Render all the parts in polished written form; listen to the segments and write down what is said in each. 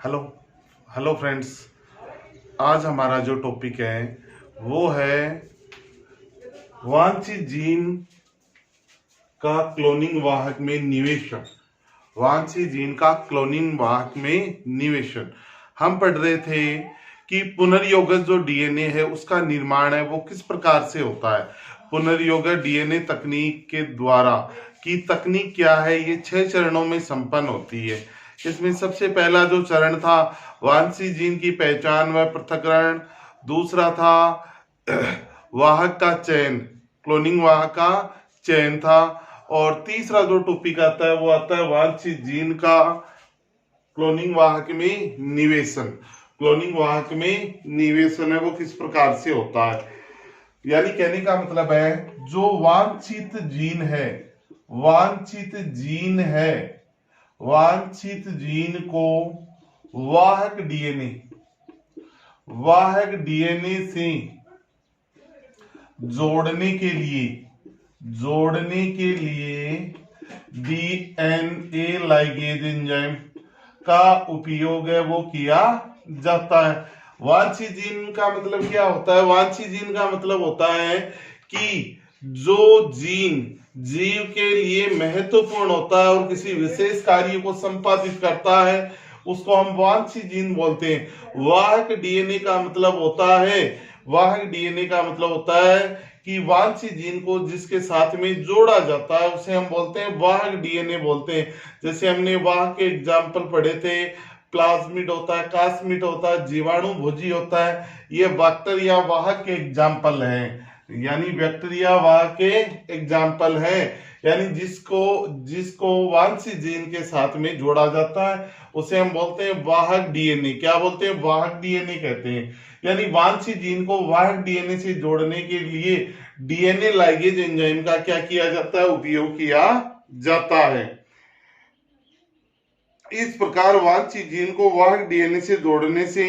Hello hello friends. आज हमारा जो टॉपिक है वो है वांछित जीन का क्लोनिंग वाहक में निवेशन। वांछित जीन का क्लोनिंग वाहक में निवेशन। हम पढ़ रहे थे कि पुनर्योगज जो डीएनए है उसका निर्माण है वो किस प्रकार से होता है। पुनर्योगज डीएनए तकनीक के द्वारा की तकनीक क्या है, ये 6 चरणों में संपन्न होती है। इसमें सबसे पहला जो चरण था वांछित जीन की पहचान व पृथक्करण, दूसरा था वाहक का चयन, क्लोनिंग वाहक का चयन था, और तीसरा जो टॉपिक आता है वो आता है वांछित जीन का क्लोनिंग वाहक में निवेशन। क्लोनिंग वाहक में निवेशन है वो किस प्रकार से होता है, यानी कहने का मतलब है जो वांछित जीन है, वांछित जीन है, वांछित जीन को वाहक डीएनए से जोड़ने के लिए डीएनए लाइगेज एंजाइम का उपयोग है वो किया जाता है। वांछित जीन का मतलब क्या होता है? वांछित जीन का मतलब होता है कि जो जीन जीव के लिए महत्वपूर्ण होता है और किसी विशेष कार्य को संपादित करता है उसको हम वांछित जीन बोलते हैं। वाहक डीएनए का मतलब होता है, वाहक डीएनए का मतलब होता है कि वांछित जीन को जिसके साथ में जोड़ा जाता है उसे हम बोलते हैं वाहक डीएनए बोलते हैं। जैसे हमने वाहक के एग्जाम्पल पढ़े थे, प्लाज्मिड होता है, कास्मिड होता है, जीवाणु भोजी होता है, ये बैक्टीरिया वाहक के एग्जाम्पल हैं, यानी बैक्टीरिया वाहक के एग्जाम्पल हैं। यानी जिसको वांछित जीन के साथ में जोड़ा जाता है उसे हम बोलते हैं वाहक डीएनए। क्या बोलते हैं? वाहक डीएनए कहते हैं। यानी वांछित जीन को वाहक डीएनए से जोड़ने के लिए डीएनए लाइगेज एंजाइम का क्या किया जाता है? उपयोग किया जाता है। इस प्रकार वांछित जीन को वाहक डीएनए से जोड़ने से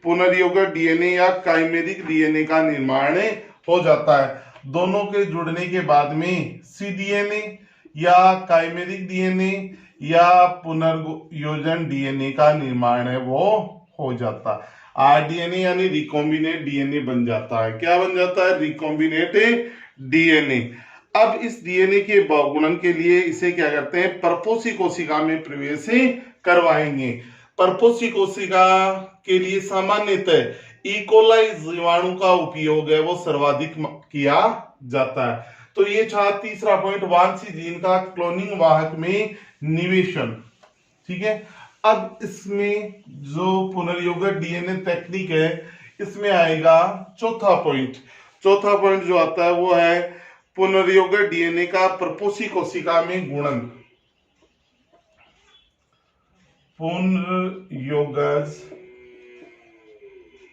पुनर्योगक डीएनए या काइमेरिक डीएनए का निर्माण हो जाता है। दोनों के जुड़ने के बाद में सीडीएनए या काइमेरिक डीएनए या पुनर्योजन डीएनए का निर्माण है वो हो जाता है। आरडीएनए यानी रिकॉम्बिनेट डीएनए बन जाता है। क्या बन जाता है? Recombinant DNA. अब इस डीएनए के बहुगुणन के लिए इसे क्या करते हैं? परपोषी कोशिका में प्रवेश करवाएंगे। परपोषी कोशिका के लिए सामान्यतः इकोलाई जीवाणु का उपयोग है वो सर्वाधिक किया जाता है। तो ये था तीसरा पॉइंट, वांछित जीन का क्लोनिंग वाहक में निवेशन। ठीक है। अब इसमें जो पुनर्योगक डीएनए तकनीक है इसमें आएगा चौथा पॉइंट। चौथा पॉइंट जो आता है वो है पुनर्योगक डीएनए का परपोषी कोशिका में गुणन।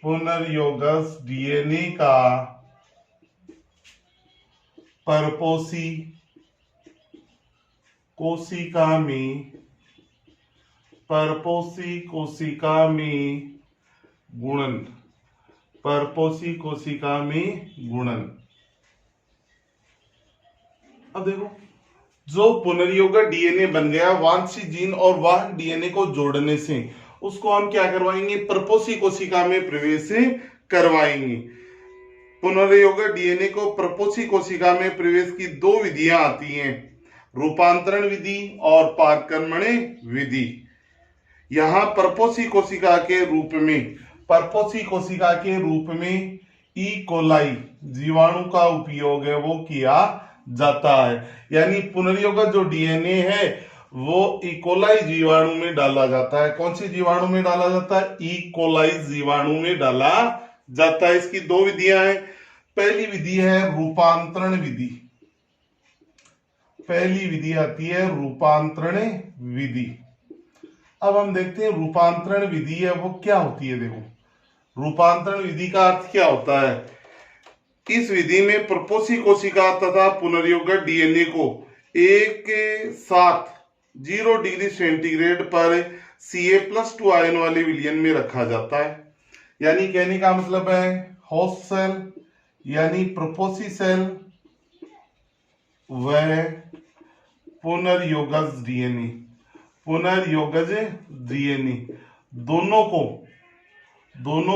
पुनर्योगज डीएनए का परपोषी कोशिका में गुणन। परपोषी कोशिका में गुणन। अब देखो, जो पुनर्योगक डीएनए बन गया वांछित जीन और वाहक डीएनए को जोड़ने से उसको हम क्या करवाएंगे? परपोषी कोशिका में प्रवेश करवाएंगे। पुनर्योगक डीएनए को परपोषी कोशिका में प्रवेश की 2 विधियां आती हैं, रूपांतरण विधि और पारकर्मण विधि। यहां परपोषी कोशिका के रूप में ई कोलाई जीवाणु का उपयोग है वो किया जाता है। यानी पुनर्योगक जो डीएनए है वो इकोलाई जीवाणु में डाला जाता है। कौन सी जीवाणु में डाला जाता है? इकोलाई जीवाणु में डाला जाता है। इसकी 2 विधियां हैं। पहली विधि है रूपांतरण विधि। पहली विधि आती है रूपांतरण विधि। अब हम देखते हैं रूपांतरण विधि है वो क्या होती है। देखो, रूपांतरण विधि का अर्थ क्या होता है? इस विधि में परपोषी कोशिका तथा पुनर्योगक डीएनए को एक साथ 0 डिग्री सेंटीग्रेड पर Ca+2 आयन वाले विलयन में रखा जाता है। यानी कहने का मतलब है होस्ट सेल यानी परपोषी सेल व पुनर्योगज डीएनए दोनों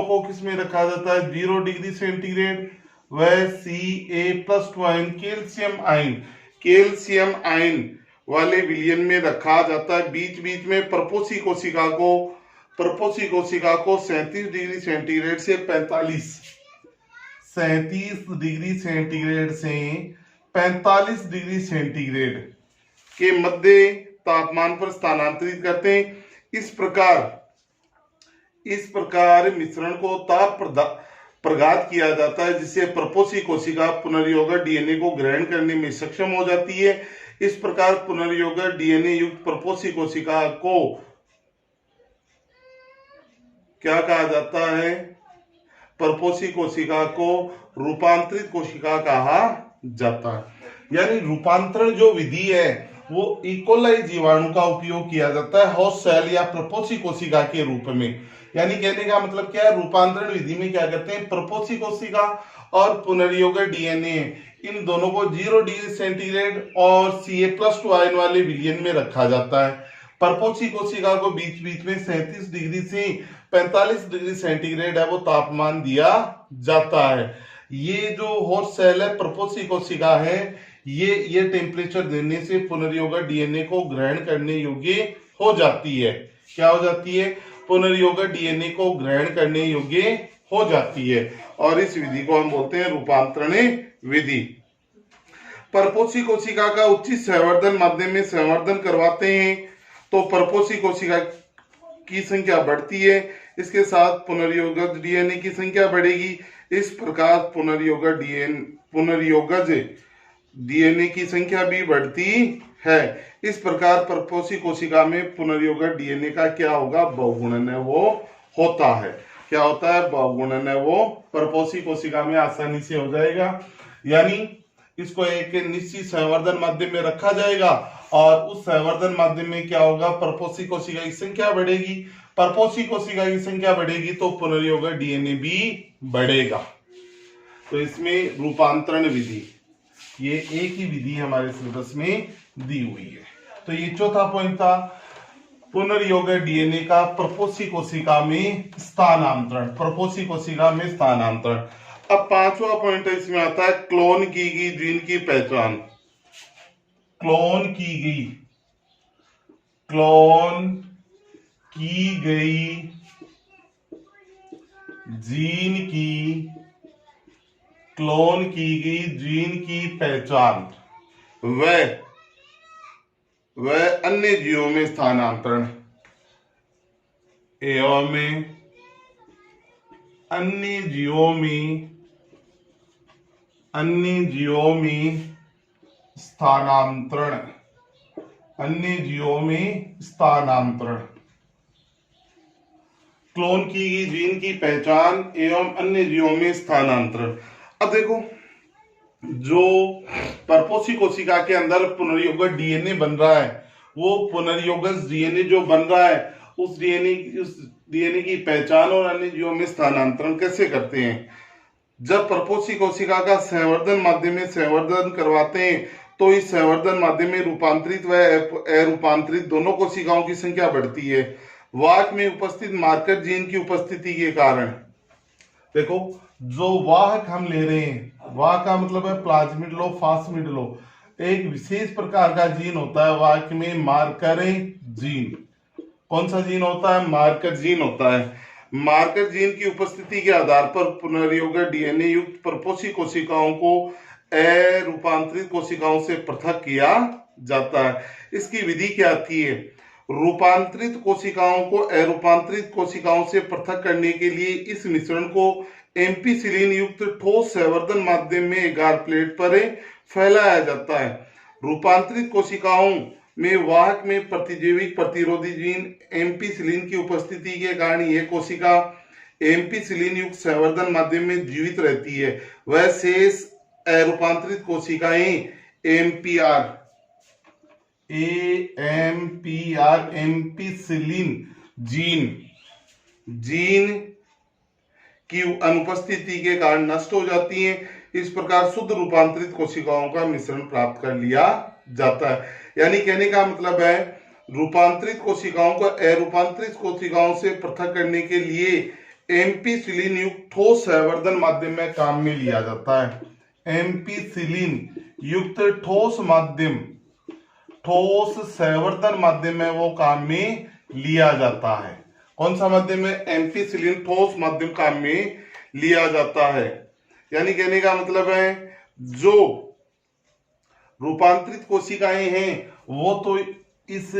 को किस में रखा जाता है, 0 डिग्री सेंटीग्रेड। वह Ca+2 आयन कैल्शियम आयन वाले विलयन में रखा जाता है। बीच बीच में परपोसी कोशिका को 37 डिग्री सेंटीग्रेड से 45 डिग्री सेंटीग्रेड के मध्य तापमान पर स्थानांतरित करते हैं। इस प्रकार मिश्रण को ताप प्रघात किया जाता है, जिससे परपोषी कोशिका पुनर्योगक डीएनए को ग्रहण करने में सक्षम हो जाती है। इस प्रकार पुनर्योगक डीएनए युक्त परपोषी कोशिका को क्या कहा जाता है, परपोषी कोशिका को रूपांतरित कोशिका कहा जाता है। यानी रूपांतरण जो विधि है वो इकोलाई जीवाणु का उपयोग किया जाता है होस्ट सेल या परपोषी कोशिका के रूप में। यानी कहने का मतलब क्या है, रूपांतरण विधि में क्या करते हैं, परपोषी कोशिका और पुनर्योगक डीएनए इन दोनों को 0 डिग्री सेंटीग्रेड और Ca+2 आयन वाले विलयन में रखा जाता है। परपोषी कोशिका को बीच बीच में 37 डिग्री से 45 डिग्री सेंटीग्रेड है वो तापमान दिया जाता है। ये जो होस्ट सेल है परपोषी कोशिका है, ये टेम्परेचर देने से पुनर्योगक डीएनए को ग्रहण करने योग्य हो जाती है। क्या हो जाती है, पुनर्योगक डीएनए को ग्रहण करने योग्य हो जाती है। और इस विधि को हम बोलते हैं रूपांतरण विधि। परपोषी कोशिका का उचित संवर्धन माध्यम में संवर्धन करवाते हैं तो परपोषी कोशिका की संख्या बढ़ती है, इसके साथ पुनर्योगक डीएनए की संख्या बढ़ेगी। इस प्रकार पुनर्योगज डीएनए की संख्या भी बढ़ती है। इस प्रकार परपोषी कोशिका में पुनर्योगक डीएनए का क्या होगा, बहुगुणन है वो होता है। क्या होता है, बहुगुणन है वो परपोषी कोशिका में आसानी से हो जाएगा। यानी इसको एक निश्चित संवर्धन माध्यम में रखा जाएगा और उस संवर्धन माध्यम में क्या होगा, परपोषी कोशिका की संख्या बढ़ेगी। परपोषी कोशिका की संख्या बढ़ेगी तो पुनर्योगक डीएनए भी बढ़ेगा। तो इसमें रूपांतरण विधि, ये एक ही विधि हमारे सिलेबस में दी हुई है। तो ये चौथा पॉइंट था, पुनर्योगक डीएनए का परपोषी कोशिका में स्थानांतरण, परपोषी कोशिका में स्थानांतरण। अब पांचवा पॉइंट इसमें आता है क्लोन की गई जीन की पहचान। क्लोन की गई जीन की पहचान, वह अन्य जीवों में स्थानांतरण एवं अन्य जीवों में स्थानांतरण, क्लोन की गई जीन की पहचान एवं अन्य जीवों में स्थानांतरण। अब देखो, जो परपोषी कोशिका के अंदर पुनर्योगक डीएनए बन रहा है, वो पुनर्योगक डीएनए जो बन रहा है उस डीएनए की पहचान और अन्य जीवों में स्थानांतरण कैसे करते हैं। जब परपोषी कोशिका का संवर्धन माध्यम में संवर्धन करवाते हैं तो इस संवर्धन माध्यम में रूपांतरित व अरूपांतरित दोनों कोशिकाओं की संख्या बढ़ती है। वाहक में उपस्थित मार्कर जीन की उपस्थिति के कारण, देखो जो वाहक हम ले रहे हैं, वाहक का मतलब है प्लाज्मिड लो, फास्मिड लो, एक विशेष प्रकार का जीन होता है वाहक में, मार्कर जीन। कौन सा जीन होता है, मार्कर जीन होता है। मार्कर जीन की उपस्थिति के आधार पर पुनर्योगक डीएनए युक्त परपोषी कोशिकाओं को अरूपांतरित कोशिकाओं से पृथक किया जाता है। इसकी विधि क्या थी, रूपांतरित कोशिकाओं को अरूपांतरित कोशिकाओं से पृथक करने के लिए इस मिश्रण को एम्पिसिलिन युक्त ठोस संवर्धन माध्यम में एगार प्लेट पर फैलाया जाता है। रूपांतरित कोशिकाओं में वाहक में प्रतिजैविक प्रतिरोधी जीन एम्पिसिलिन की उपस्थिति के कारण यह कोशिका एम्पिसिलिन युक्त संवर्धन माध्यम में जीवित रहती है। वह शेष अरूपांतरित कोशिकाएं एम्पिसिलिन जीन की अनुपस्थिति के कारण नष्ट हो जाती हैं। इस प्रकार शुद्ध रूपांतरित कोशिकाओं का मिश्रण प्राप्त कर लिया जाता है। यानी कहने का मतलब है, रूपांतरित कोशिकाओं को अरूपांतरित कोशिकाओं से पृथक करने के लिए एम्पीसिलिन युक्त ठोस संवर्धन माध्यम में काम में लिया जाता है। एम्पीसिलिन युक्त ठोस संवर्धन माध्यम में वो काम में लिया जाता है। कौन सा माध्यम है? एम्पीसिलिन ठोस माध्यम काम में लिया जाता है। यानी कहने का मतलब है जो रूपांतरित कोशिकाएं हैं वो तो इस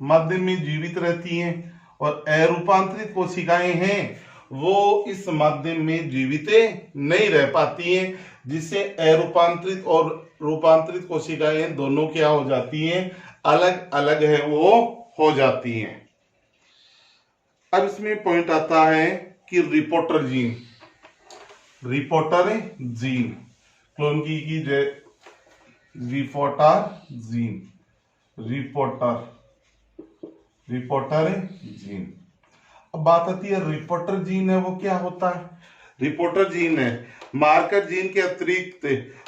माध्यम में जीवित रहती हैं और अरूपांतरित कोशिकाएं हैं वो इस माध्यम में जीवित नहीं रह पाती हैं, जिससे अरूपांतरित और रूपांतरित कोशिकाएं दोनों क्या हो जाती हैं? अलग अलग है वो हो जाती हैं। अब इसमें पॉइंट आता है कि रिपोर्टर जीन क्लोन की जय रिपोर्टर जीन। अब बात आती है रिपोर्टर जीन है वो क्या होता है? रिपोर्टर जीन है मार्कर जीन के अतिरिक्त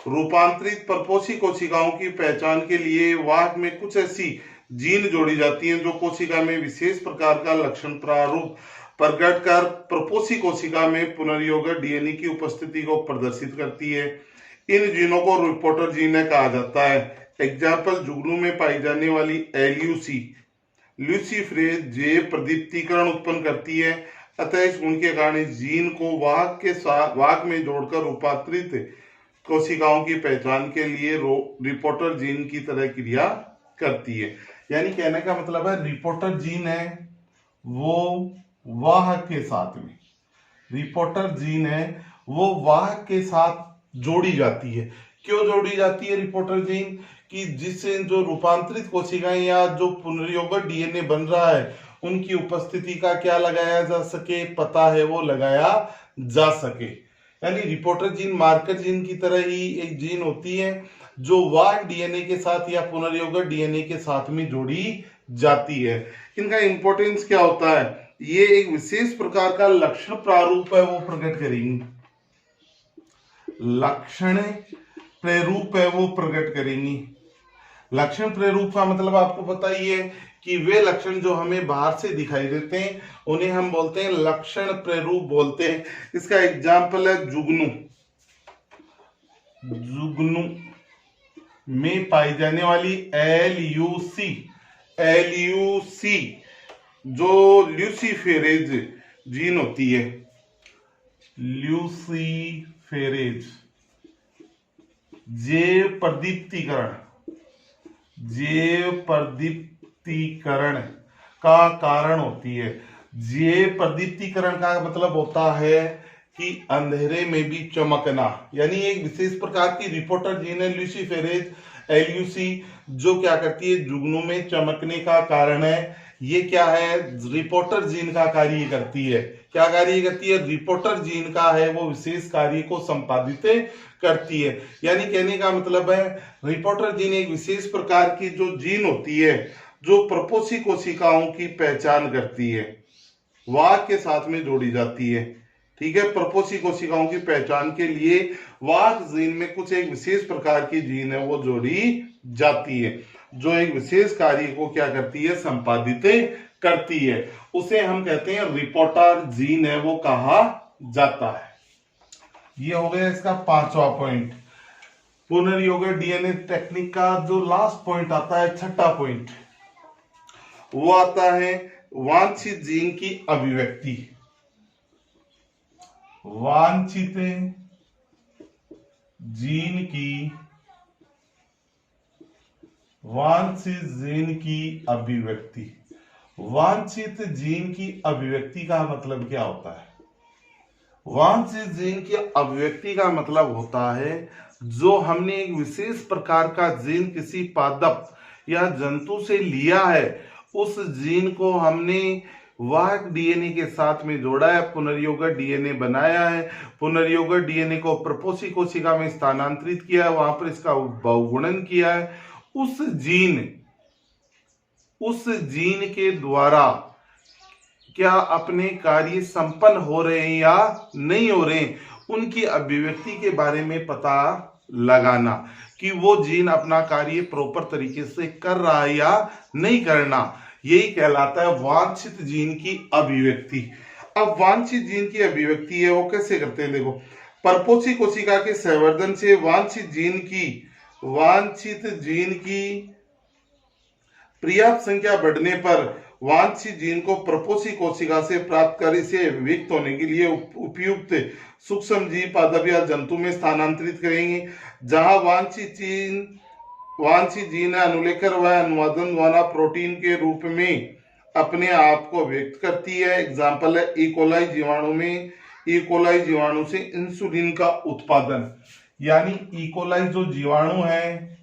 रूपांतरित परपोषी कोशिकाओं की पहचान के लिए वाहक में कुछ ऐसी जीन जोड़ी जाती हैं जो कोशिका में विशेष प्रकार का लक्षण प्रारूप प्रकट कर परपोषी कोशिका में पुनर्योगक डीएनए की उपस्थिति को प्रदर्शित करती है। इन जीनों को रिपोर्टर जीन कहा जाता है। एग्जाम्पल, जुगनू में पाई जाने वाली ल्यूसीफरेज जैव प्रदीप्तीकरण उत्पन्न करती है, अतः इस गुण के कारण इस जीन को वाहक में जोड़कर रूपांतरित कोशिकाओं की पहचान के लिए रिपोर्टर जीन की तरह क्रिया करती है। यानी कहने का मतलब है रिपोर्टर जीन है वो वाहक के साथ में वाहक के साथ जोड़ी जाती है। क्यों जोड़ी जाती है रिपोर्टर जीन? कि जिससे जो रूपांतरित कोशिकाएं या जो पुनर्योगक डीएनए बन रहा है उनकी उपस्थिति का क्या लगाया जा सके, पता है वो लगाया जा सके। यानी रिपोर्टर जीन मार्कर जीन की तरह ही एक जीन होती है जो वाहक डीएनए के साथ या पुनर्योगक डीएनए के साथ में जोड़ी जाती है। इनका इंपॉर्टेंस क्या होता है? ये एक विशेष प्रकार का लक्षण प्रारूप है वो प्रकट करेंगी। लक्षण प्रारूप का मतलब आपको पता ही है कि वे लक्षण जो हमें बाहर से दिखाई देते हैं उन्हें हम बोलते हैं लक्षण प्रारूप बोलते हैं। इसका एग्जाम्पल है जुगनू में पाई जाने वाली LUC जो ल्यूसीफेरेज जीन होती है। ल्यूसीफेरेज जैव प्रदीप्तीकरण का कारण होती है। जैव प्रदीप्तीकरण का मतलब होता है कि अंधेरे में भी चमकना। यानी एक विशेष प्रकार की रिपोर्टर जीन है ल्यूसीफेरेज LUC जो क्या करती है? जुगनू में चमकने का कारण है। ये क्या है? रिपोर्टर जीन का कार्य करती है। क्या कार्य करती है? रिपोर्टर जीन का है वो विशेष कार्य को संपादित करती है। यानी कहने का मतलब है रिपोर्टर जीन एक विशेष प्रकार की जो जीन होती है जो परपोषी कोशिकाओं की पहचान करती है, वाहक के साथ में जोड़ी जाती है। ठीक है, परपोषी कोशिकाओं की पहचान के लिए वाहक जीन में कुछ एक विशेष प्रकार की जीन है वो जोड़ी जाती है जो एक विशेष कार्य को क्या करती है? संपादित करती है। उसे हम कहते हैं रिपोर्टर जीन है वो कहा जाता है। ये हो गया इसका 5वां पॉइंट। पुनर्योगक डीएनए टेक्निक का जो लास्ट पॉइंट आता है, 6ठा पॉइंट, वो आता है वांछित जीन की अभिव्यक्ति। वांछित जीन की अभिव्यक्ति का मतलब क्या होता है? वांछित जीन की अभिव्यक्ति का मतलब होता है जो हमने एक विशेष प्रकार का जीन किसी पादप या जंतु से लिया है, उस जीन को हमने वाहक डीएनए के साथ में जोड़ा है, पुनर्योगक डीएनए बनाया है, पुनर्योगक डीएनए को परपोषी कोशिका में स्थानांतरित किया है, वहां पर इसका बहुगुणन किया है। उस जीन के द्वारा क्या अपने कार्य संपन्न हो रहे हैं या नहीं हो रहे हैं, उनकी अभिव्यक्ति के बारे में पता लगाना। कि वो जीन अपना कार्य प्रॉपर तरीके से कर रहा है या नहीं करना, यही कहलाता है वांछित जीन की अभिव्यक्ति। अब वांछित जीन की अभिव्यक्ति है वो कैसे करते हैं, देखो परपोषी कोशिका के संवर्धन से वांछित जीन की पर्याप्त संख्या बढ़ने पर वांछित जीन को प्रपोषी कोशिका से प्राप्त कर इसे विकसित होने के लिए उपयुक्त सूक्ष्म जीव पादप या जंतु में स्थानांतरित करेंगे। जहां वांछित जीन अनुलेखन व अनुवादन द्वारा प्रोटीन के रूप में अपने आप को व्यक्त करती है। एग्जाम्पल है इकोलाई जीवाणु में इकोलाई जीवाणु से इंसुलिन का उत्पादन, यानी इकोलाई जो जीवाणु है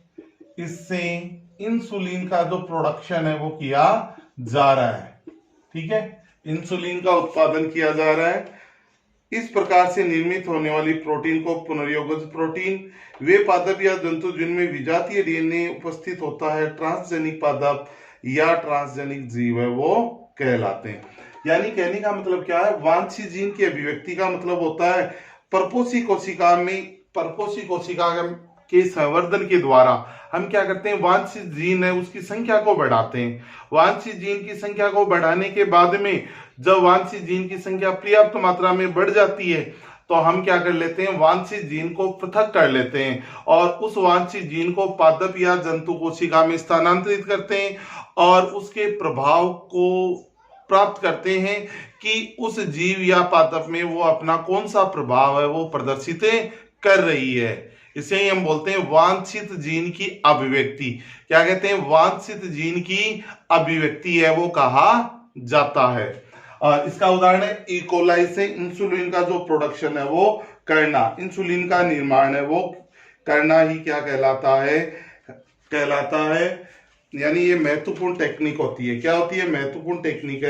इससे इंसुलिन का जो प्रोडक्शन है वो किया जा रहा है। ठीक है, इंसुलिन का उत्पादन किया जा रहा है। इस प्रकार से निर्मित होने वाली प्रोटीन को पुनर्योगज प्रोटीन, वे पादप या जंतु जिनमें विजातीय डीएनए उपस्थित होता है ट्रांसजेनिक पादप या ट्रांसजेनिक जीव है वो कहलाते हैं। यानी कहने का मतलब क्या है, वांछित जीन की अभिव्यक्ति का मतलब होता है परपोषी कोशिका के संवर्धन के द्वारा हम क्या करते हैं, वांछित जीन है उसकी संख्या को बढ़ाते हैं। वांछित जीन की संख्या को बढ़ाने के बाद में जब वांछित जीन की संख्या पर्याप्त मात्रा में बढ़ जाती है तो हम क्या कर लेते हैं, वांछित जीन को पृथक कर लेते हैं और उस वांछित जीन को पादप या जंतु कोशिका में स्थानांतरित करते हैं और उसके प्रभाव को प्राप्त करते हैं कि उस जीव या पादप में वो अपना कौन सा प्रभाव है वो प्रदर्शित कर रही है। इसे ही हम बोलते हैं वांछित जीन की अभिव्यक्ति। क्या कहते हैं, वांछित जीन की अभिव्यक्ति है वो कहा जाता है। और इसका उदाहरण है इकोलाई से इंसुलिन का जो प्रोडक्शन है वो करना, इंसुलिन का निर्माण है वो करना ही क्या कहलाता है। यानी ये महत्वपूर्ण टेक्निक होती है। क्या होती है, महत्वपूर्ण टेक्निक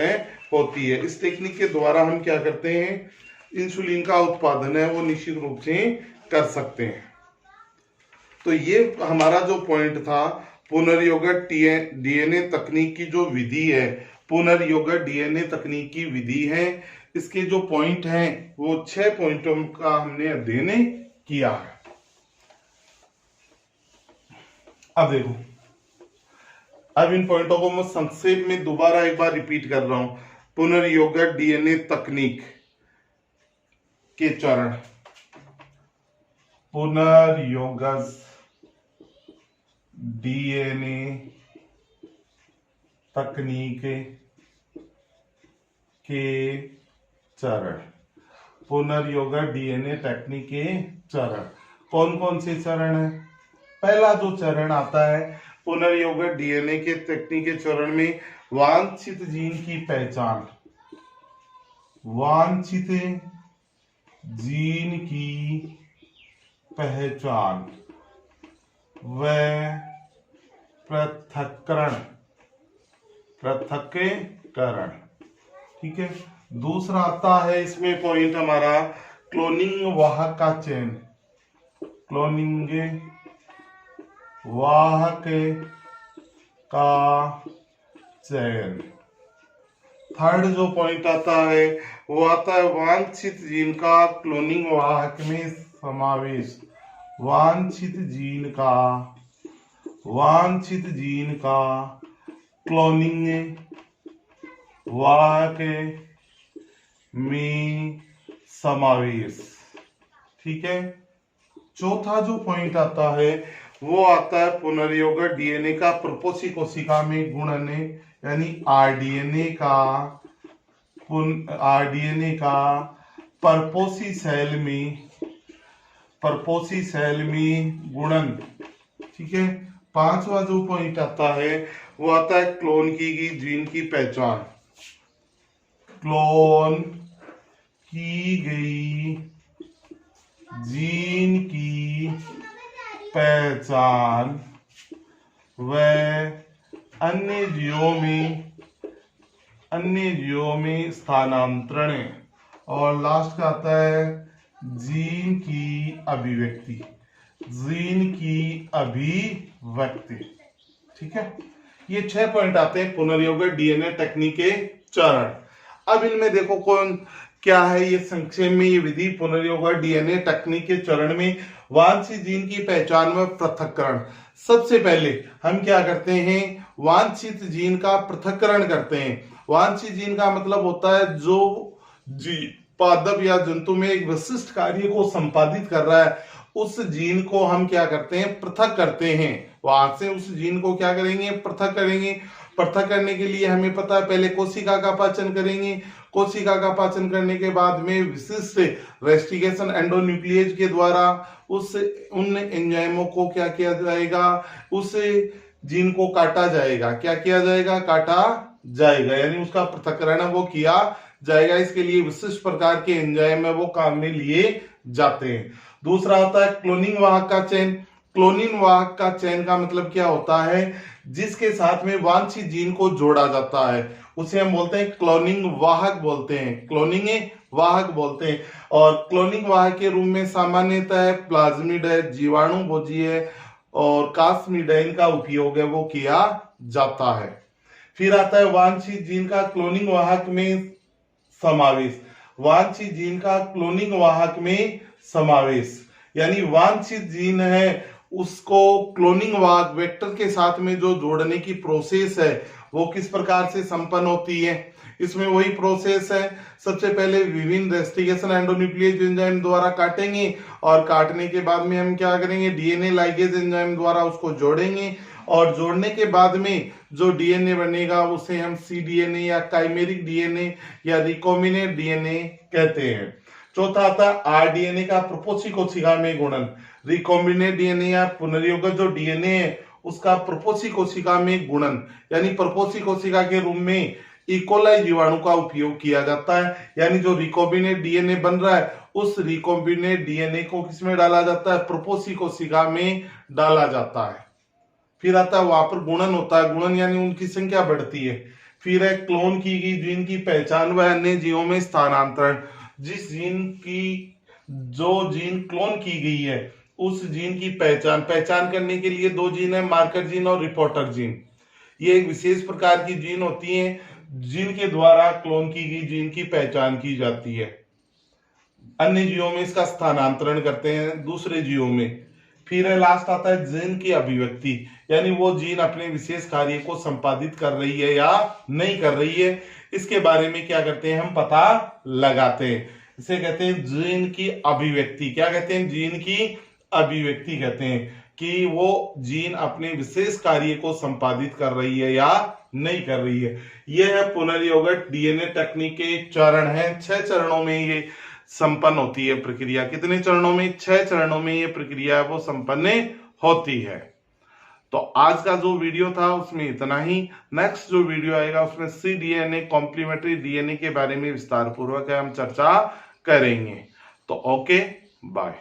होती है। इस टेक्निक के द्वारा हम क्या करते हैं, इंसुलिन का उत्पादन है वो निश्चित रूप से कर सकते हैं। तो ये हमारा जो पॉइंट था पुनर्योगट डीएनए तकनीक की जो विधि है, पुनर्योगट डीएनए तकनीक की विधि है, इसके जो पॉइंट हैं वो 6 पॉइंटों का हमने अध्ययन किया है। अब देखो, अब इन पॉइंटों को मैं संक्षेप में दोबारा एक बार रिपीट कर रहा हूं। पुनर्योगट डीएनए तकनीक के चरण, पुनर्योगज डीएनए तकनीक के चरण, पुनर्योगट डीएनए तकनीक के चरण कौन कौन से चरण है। पहला जो चरण आता है पुनर्योगट डीएनए के तकनीक के चरण में वांछित जीन की पहचान, वांछित जीन की पहचान व पृथक्करण। ठीक है, दूसरा आता है इसमें पॉइंट हमारा क्लोनिंग वाहक का चयन, क्लोनिंग वाहक का चयन। थर्ड जो पॉइंट आता है वो आता है वांछित जीन का क्लोनिंग वाहक में समावेश, वांछित जीन का क्लोनिंग वाहक में समावेश। ठीक है, चौथा जो पॉइंट आता है वो आता है पुनर्योगट डीएनए का प्रपोषी कोशिका में गुणन, यानी आरडीएनए का परपोषी सेल में गुणन। ठीक है, पांचवा जो पॉइंट आता है वो आता है क्लोन की गई जीन की पहचान, क्लोन की गई जीन की पहचान व अन्य जीवों में स्थानांतरण। और लास्ट का आता है जीन की अभिव्यक्ति, ठीक है, ये 6 पॉइंट आते हैं पुनर्योगट डीएनए तकनीक के चरण। अब इनमें देखो कौन क्या है, ये संक्षेप में ये विधि पुनर्योगा डीएनए तकनीक के चरण में वांछित जीन की पहचान व पृथक्करण। सबसे पहले हम क्या करते हैं, वांछित जीन का पृथक्करण करते हैं। वांछित जीन का मतलब होता है जो पादप या जंतु में एक विशिष्ट कार्य को संपादित कर रहा है, उस जीन को हम क्या करते हैं, पृथक करते हैं। वहां से उस जीन को क्या करेंगे, पृथक करेंगे। पृथक करने के लिए हमें पता है पहले कोशिका का पाचन करेंगे। कोशिका का पाचन करने के बाद में विशिष्ट रेस्टिकेशन एंडोन्यूक्लियेज के द्वारा उस उन एंजाइमों को क्या किया जाएगा, उस जीन को काटा जाएगा। क्या किया जाएगा, काटा जाएगा, यानी उसका पृथक्करण वो किया जाएगा। इसके लिए विशिष्ट प्रकार के एंजाइम है वो काम में लिए जाते हैं। दूसरा होता है क्लोनिंग वाहक का चयन। क्लोनिंग वाहक का चयन का मतलब क्या होता है, जिसके साथ में वांछित जीन को जोड़ा जाता है उसे हम बोलते हैं क्लोनिंग वाहक बोलते हैं, क्लोनिंग वाहक बोलते हैं। और क्लोनिंग वाहक के रूप में सामान्यतः है प्लाज्मिड है, जीवाणु भोजी है और कास्मिड है, इनका उपयोग है वो किया जाता है। फिर आता है वांछित जीन का क्लोनिंग वाहक में समावेश। वांछित जीन का क्लोनिंग वाहक में समावेश यानी वांछित जीन है उसको क्लोनिंग वाहक वेक्टर के साथ में जो जोड़ने की प्रोसेस है वो किस प्रकार से संपन्न होती है। इसमें वही प्रोसेस है, सबसे पहले विभिन्न रेस्टिकेशन एंडोन्यूक्लियेज एंजाइम द्वारा काटेंगे और काटने के बाद में हम क्या करेंगे, डीएनए लाइगेज एंजाइम द्वारा उसको जोड़ेंगे और जोड़ने के बाद में जो डीएनए बनेगा उसे हम सीडीएनए या काइमेरिक डीएनए या रिकॉम्बिनेंट डीएनए कहते हैं। चौथा आता है आरडीएनए का प्रपोषी कोशिका में गुणन। रिकॉम्बिनेंट डीएनए या पुनर्योगज जो डीएनए है उसका प्रपोषी कोशिका में गुणन यानी प्रपोषी कोशिका के रूप में इकोलाई जीवाणु का उपयोग किया जाता है। यानी जो रिकॉम्बिनेंट डीएनए बन रहा है उस रिकॉम्बिनेंट डीएनए को किसमें डाला जाता है, प्रपोषी कोशिका में डाला जाता है। फिर आता है वहां पर गुणन होता है, गुणन यानी उनकी संख्या बढ़ती है। फिर है क्लोन की गई जीन की पहचान व अन्य जीवों में स्थानांतरण। जिस जीन की जो जीन क्लोन की गई है उस जीन की पहचान करने के लिए दो जीन है, मार्कर जीन और रिपोर्टर जीन। ये एक विशेष प्रकार की जीन होती है जिनके द्वारा क्लोन की गई जीन की पहचान की जाती है। अन्य जीवों में इसका स्थानांतरण करते हैं दूसरे जीवों में। फिर लास्ट आता है जीन की अभिव्यक्ति यानी वो जीन अपने विशेष कार्य को संपादित कर रही है या नहीं कर रही है, इसके बारे में क्या करते हैं, हम पता लगाते हैं। इसे कहते हैं जीन की अभिव्यक्ति। क्या कहते हैं, जीन की अभिव्यक्ति कहते हैं कि वो जीन अपने विशेष कार्य को संपादित कर रही है या नहीं कर रही है। यह है पुनर्योगट डीएनए तकनीक के चरण है। 6 चरणों में ये संपन्न होती है प्रक्रिया। कितने चरणों में, 6 चरणों में ये प्रक्रिया वो संपन्न होती है। तो आज का जो वीडियो था उसमें इतना ही। नेक्स्ट जो वीडियो आएगा उसमें सी डीएनए कॉम्प्लीमेंट्री डीएनए के बारे में विस्तार पूर्वक हम चर्चा करेंगे। तो ओके, बाय।